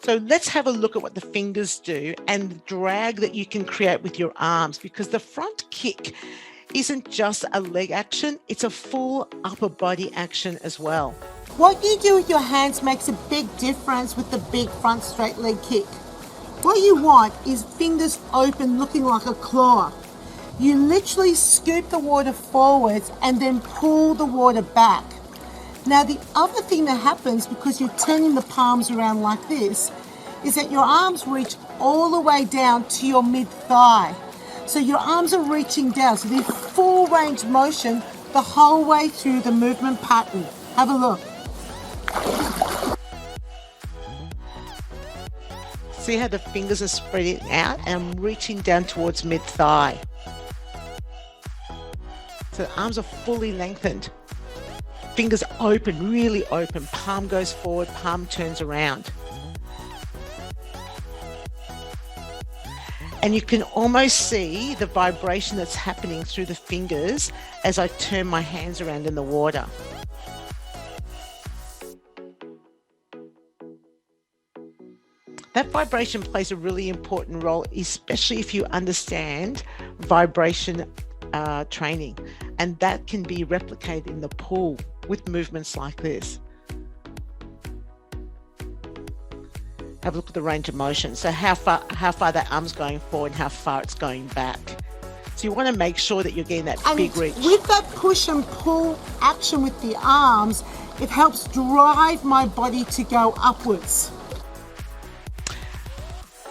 So let's have a look at what the fingers do and the drag that you can create with your arms, because the front kick isn't just a leg action, it's a full upper body action as well. What you do with your hands makes a big difference with the big front straight leg kick. What you want is fingers open, looking like a claw. You literally scoop the water forwards and then pull the water back. Now the other thing that happens, because you're turning the palms around like this, is that your arms reach all the way down to your mid-thigh. So your arms are reaching down, so they're full range motion the whole way through the movement pattern. Have a look. See how the fingers are spreading out and I'm reaching down towards mid-thigh. So the arms are fully lengthened. Fingers open, really open. Palm goes forward, palm turns around. And you can almost see the vibration that's happening through the fingers as I turn my hands around in the water. That vibration plays a really important role, especially if you understand vibration training. And that can be replicated in the pool with movements like this. Have a look at the range of motion. So how far that arm's going forward and how far it's going back. So you want to make sure that you're getting that big reach. With that push and pull action with the arms, it helps drive my body to go upwards.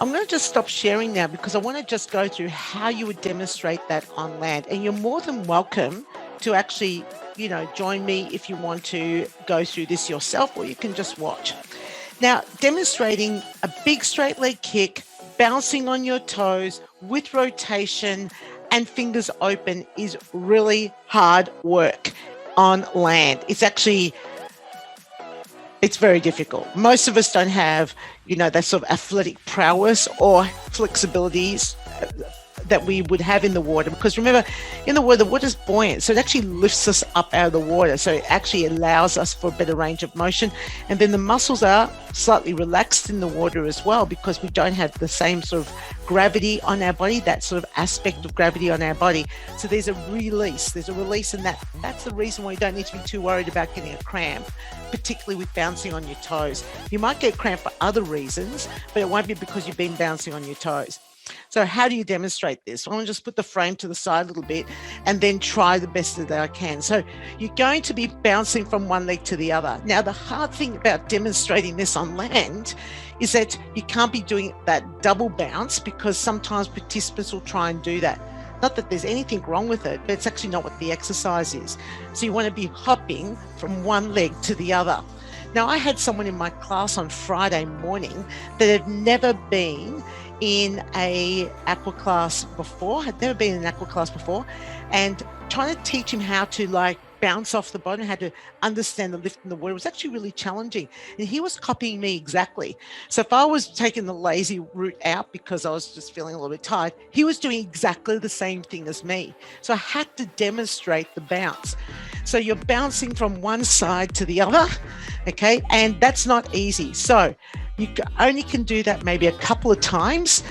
I'm going to just stop sharing now because I want to just go through how you would demonstrate that on land. And you're more than welcome to actually, join me if you want to go through this yourself, or you can just watch. Now, demonstrating a big straight leg kick, bouncing on your toes with rotation and fingers open is really hard work on land. It's very difficult. Most of us don't have, that sort of athletic prowess or flexibilities that we would have in the water, because remember, in the water's buoyant, so it actually lifts us up out of the water, so it actually allows us for a better range of motion. And then the muscles are slightly relaxed in the water as well, because we don't have the same sort of gravity on our body, that sort of aspect of gravity on our body. So there's a release, and that's the reason why you don't need to be too worried about getting a cramp, particularly with bouncing on your toes. You might get cramp for other reasons, but it won't be because you've been bouncing on your toes. So how do you demonstrate this? I want to just put the frame to the side a little bit and then try the best that I can. So you're going to be bouncing from one leg to the other. Now, the hard thing about demonstrating this on land is that you can't be doing that double bounce, because sometimes participants will try and do that. Not that there's anything wrong with it, but it's actually not what the exercise is. So you want to be hopping from one leg to the other. Now, I had someone in my class on Friday morning that had never been in a aqua class before, and trying to teach him how to bounce off the bottom, how to understand the lift in the water was actually really challenging. And he was copying me exactly. So if I was taking the lazy route out because I was just feeling a little bit tired, he was doing exactly the same thing as me. So I had to demonstrate the bounce. So you're bouncing from one side to the other, okay? And that's not easy. So you only can do that maybe a couple of times.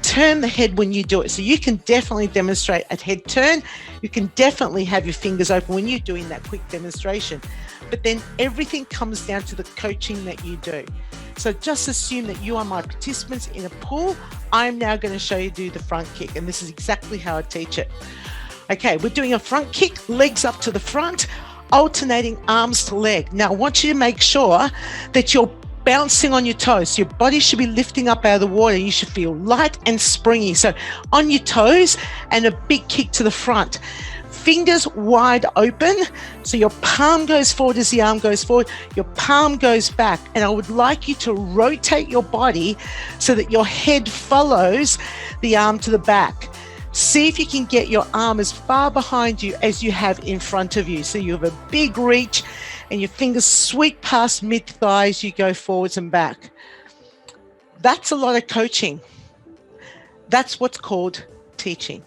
Turn the head when you do it. So you can definitely demonstrate a head turn. You can definitely have your fingers open when you're doing that quick demonstration. But then everything comes down to the coaching that you do. So just assume that you are my participants in a pool. I'm now going to show you do the front kick, and this is exactly how I teach it. Okay, we're doing a front kick, legs up to the front, alternating arms to leg. Now I want you to make sure that you're bouncing on your toes. So your body should be lifting up out of the water. You should feel light and springy. So on your toes and a big kick to the front. Fingers wide open. So your palm goes forward as the arm goes forward. Your palm goes back. And I would like you to rotate your body so that your head follows the arm to the back. See if you can get your arm as far behind you as you have in front of you. So you have a big reach and your fingers sweep past mid-thighs, you go forwards and back. That's a lot of coaching. That's what's called teaching.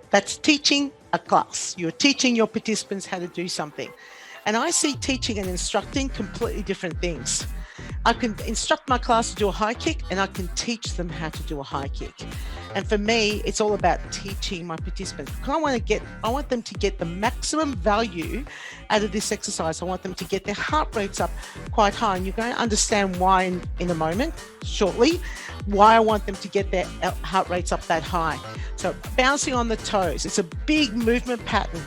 That's teaching a class. You're teaching your participants how to do something. And I see teaching and instructing completely different things. I can instruct my class to do a high kick, and I can teach them how to do a high kick. And for me, it's all about teaching my participants. I want them to get the maximum value out of this exercise. I want them to get their heart rates up quite high. And you're going to understand why in a moment, shortly, why I want them to get their heart rates up that high. So bouncing on the toes, it's a big movement pattern.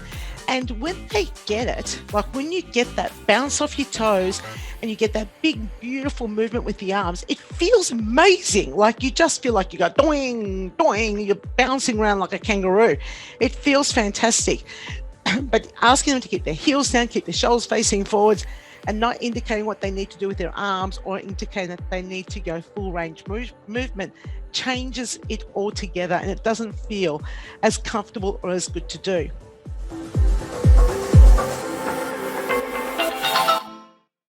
And when they get it, like when you get that bounce off your toes and you get that big, beautiful movement with the arms, it feels amazing. Like you just feel like you go doing, doing, you're bouncing around like a kangaroo. It feels fantastic. But asking them to keep their heels down, keep their shoulders facing forwards, and not indicating what they need to do with their arms or indicating that they need to go full range movement changes it altogether, and it doesn't feel as comfortable or as good to do.